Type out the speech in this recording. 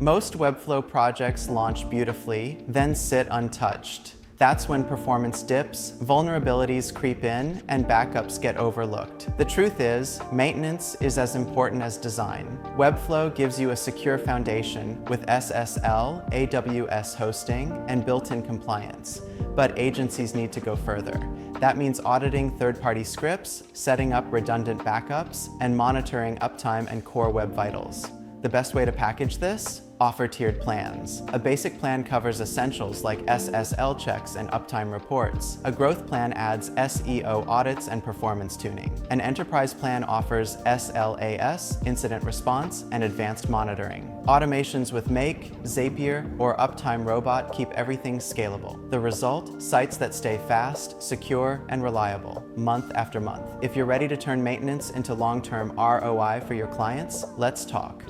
Most Webflow projects launch beautifully, then sit untouched. That's when performance dips, vulnerabilities creep in, and backups get overlooked. The truth is, maintenance is as important as design. Webflow gives you a secure foundation with SSL, AWS hosting, and built-in compliance. But agencies need to go further. That means auditing third-party scripts, setting up redundant backups, and monitoring uptime and core web vitals. The best way to package this? Offer tiered plans. A basic plan covers essentials like SSL checks and uptime reports. A growth plan adds SEO audits and performance tuning. An enterprise plan offers SLAS, incident response, and advanced monitoring. Automations with Make, Zapier, or Uptime Robot keep everything scalable. The result? Sites that stay fast, secure, and reliable, month after month. If you're ready to turn maintenance into long-term ROI for your clients, let's talk.